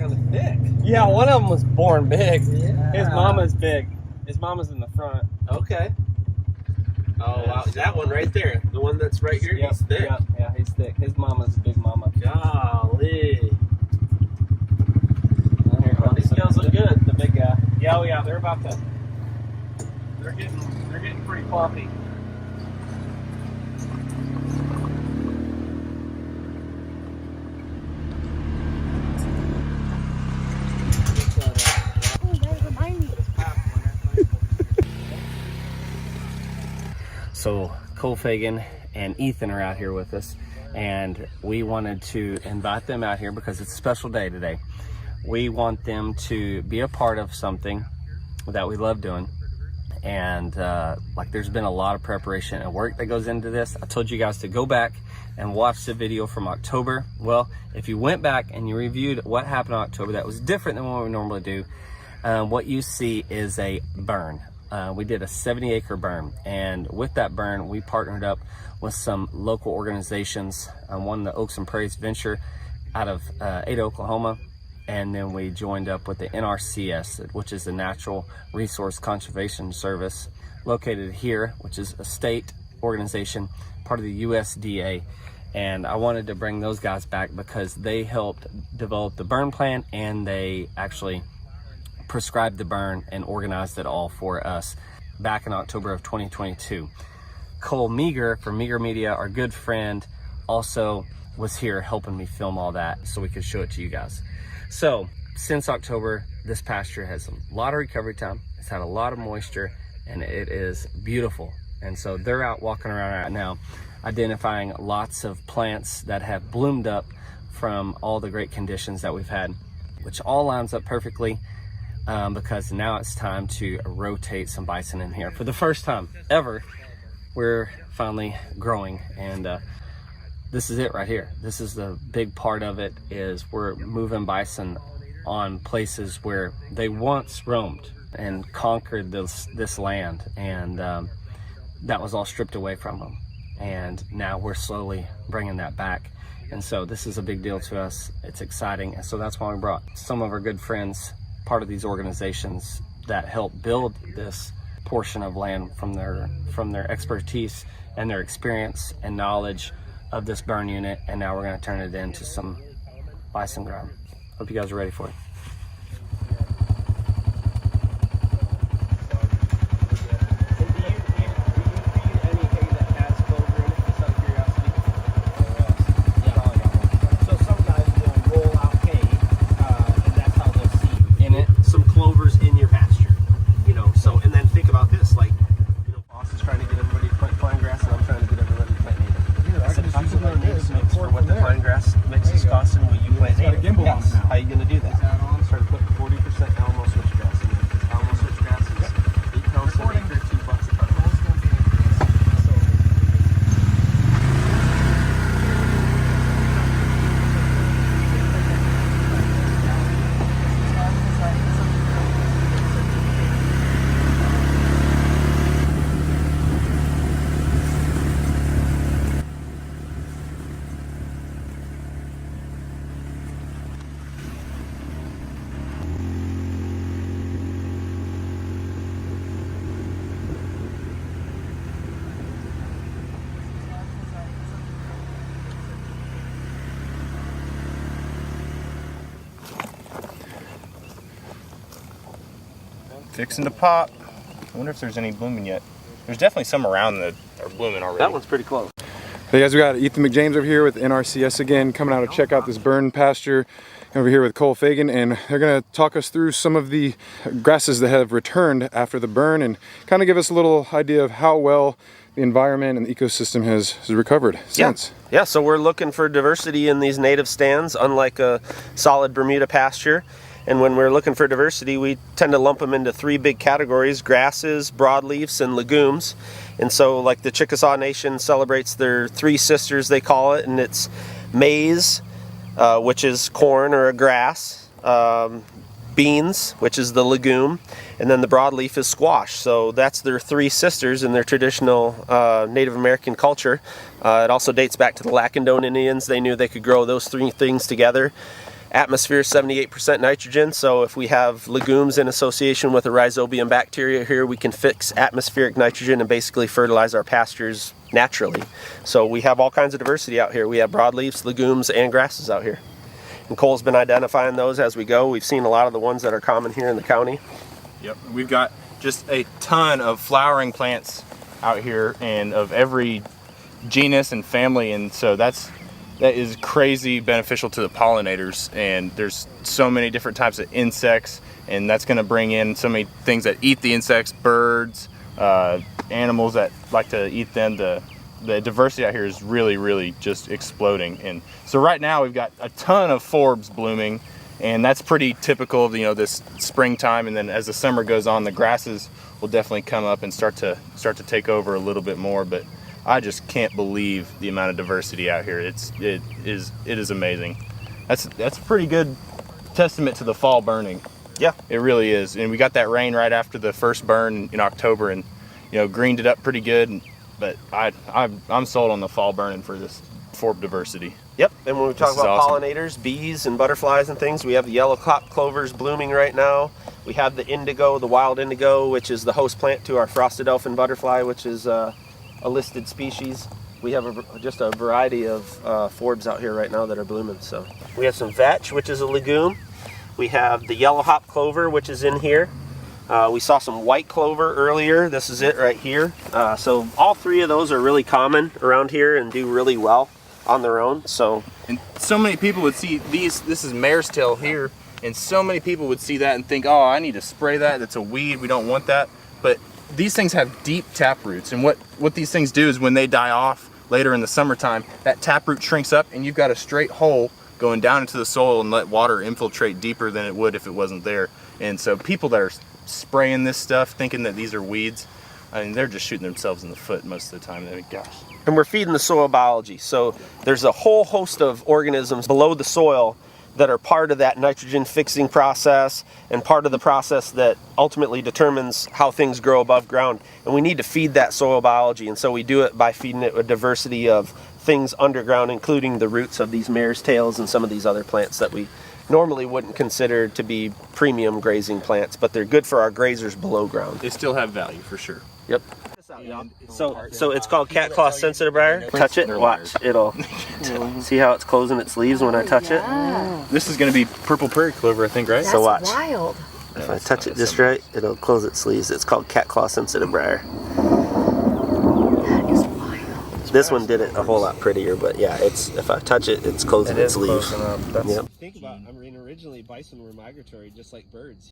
kind of thick. Yeah, one of them was born big. Yeah. His mama's big. His mama's in the front. Okay. Oh, wow. That one right there. The one that's right here, he's thick. Yeah, he's thick. His mama's a big mama. Golly. Oh, these girls look good. The big guy. Yeah, oh yeah, they're about to. They're getting pretty floppy. So Cole Fagan and Ethan are out here with us, and we wanted to invite them out here because it's a special day today. We want them to be a part of something that we love doing, and like there's been a lot of preparation and work that goes into this. I told you guys to go back and watch the video from October. Well, if you went back and you reviewed what happened in October that was different than what we normally do, what you see is a burn. We did a 70-acre burn, and with that burn we partnered up with some local organizations, one the Oaks and Prairies Venture out of Ada, Oklahoma, and then we joined up with the NRCS, which is the Natural Resource Conservation Service, located here, which is a state organization, part of the USDA. And I wanted to bring those guys back because they helped develop the burn plan, and they actually prescribed the burn and organized it all for us back in October of 2022. Cole Meager from Meager Media, our good friend, also was here helping me film all that so we could show it to you guys. So since October, this pasture has a lot of recovery time. It's had a lot of moisture, and it is beautiful. And so they're out walking around right now, identifying lots of plants that have bloomed up from all the great conditions that we've had, which all lines up perfectly. Because now it's time to rotate some bison in here. For the first time ever, we're finally growing, and this is it right here. This is the big part of it, is we're moving bison on places where they once roamed and conquered this land, and that was all stripped away from them, and now we're slowly bringing that back. And so this is a big deal to us. It's exciting, and so that's why we brought some of our good friends, part of these organizations that help build this portion of land from their expertise and their experience and knowledge of this burn unit. And now we're going to turn it into some bison ground. Hope you guys are ready for it. How are you going to do that? Start putting 40% Alamo switchgrass in there, because Alamo switchgrass is 8 pounds an acre, $2 a ton. Fixing to pop. I wonder if there's any blooming yet. There's definitely some around that are blooming already. That one's pretty close. Hey guys, we got Ethan McJames over here with NRCS again, coming out to check out this burn pasture. Over here with Cole Fagan, and they're going to talk us through some of the grasses that have returned after the burn, and kind of give us a little idea of how well the environment and the ecosystem has recovered since. Yeah, so we're looking for diversity in these native stands, unlike a solid Bermuda pasture. And when we're looking for diversity, we tend to lump them into 3 big categories: grasses, broadleafs, and legumes. And so like the Chickasaw Nation celebrates their 3 sisters, they call it, and it's maize, which is corn or a grass, beans, which is the legume, and then the broadleaf is squash. So that's their 3 sisters in their traditional Native American culture. It also dates back to the Lacandone Indians. They knew they could grow those 3 things together. Atmosphere 78% nitrogen, so if we have legumes in association with a rhizobium bacteria here, we can fix atmospheric nitrogen and basically fertilize our pastures naturally. So we have all kinds of diversity out here. We have broadleafs, legumes, and grasses out here. And Cole's been identifying those as we go. We've seen a lot of the ones that are common here in the county. Yep, we've got just a ton of flowering plants out here and of every genus and family, and so that is crazy beneficial to the pollinators. And there's so many different types of insects, and that's going to bring in so many things that eat the insects, birds, animals that like to eat them. The diversity out here is really just exploding. And so right now we've got a ton of forbs blooming, and that's pretty typical of, you know, this springtime. And then as the summer goes on, the grasses will definitely come up and start to take over a little bit more. But I just can't believe the amount of diversity out here. It is amazing. That's a pretty good testament to the fall burning. Yeah, it really is. And we got that rain right after the first burn in October, and you know, greened it up pretty good. But I'm sold on the fall burning for this forb diversity. Yep, and when we talk about awesome. pollinators, bees and butterflies and things, we have the yellow clock clovers blooming right now. We have the indigo, the wild indigo, which is the host plant to our frosted elfin butterfly, which is a listed species. We have just a variety of forbs out here right now that are blooming. So we have some vetch, which is a legume. We have the yellow hop clover, which is in here. We saw some white clover earlier. This is it right here. So all three of those are really common around here and do really well on their own. And so many people would see these. This is mare's tail here, and so many people would see that and think, oh, I need to spray that. That's a weed. We don't want that. But these things have deep tap roots, and what these things do is when they die off later in the summertime, that tap root shrinks up, and you've got a straight hole going down into the soil and let water infiltrate deeper than it would if it wasn't there. And so people that are spraying this stuff thinking that these are weeds, I mean, they're just shooting themselves in the foot most of the time. I mean, gosh. And we're feeding the soil biology. So there's a whole host of organisms below the soil that are part of that nitrogen fixing process and part of the process that ultimately determines how things grow above ground. And we need to feed that soil biology. And so we do it by feeding it a diversity of things underground, including the roots of these mare's tails and some of these other plants that we normally wouldn't consider to be premium grazing plants, but they're good for our grazers below ground. They still have value for sure. Yep. So it's called cat claw sensitive briar. Touch it, watch. It'll see how it's closing its leaves when I touch it. This is going to be purple prairie clover, I think, right? So watch. Wild. If I touch it just right, it'll close its leaves. It's called cat claw sensitive briar. That is wild. This one did it a whole lot prettier, but yeah, if I touch it, it's closing its leaves. Yep. Think about, I mean, originally bison were migratory just like birds.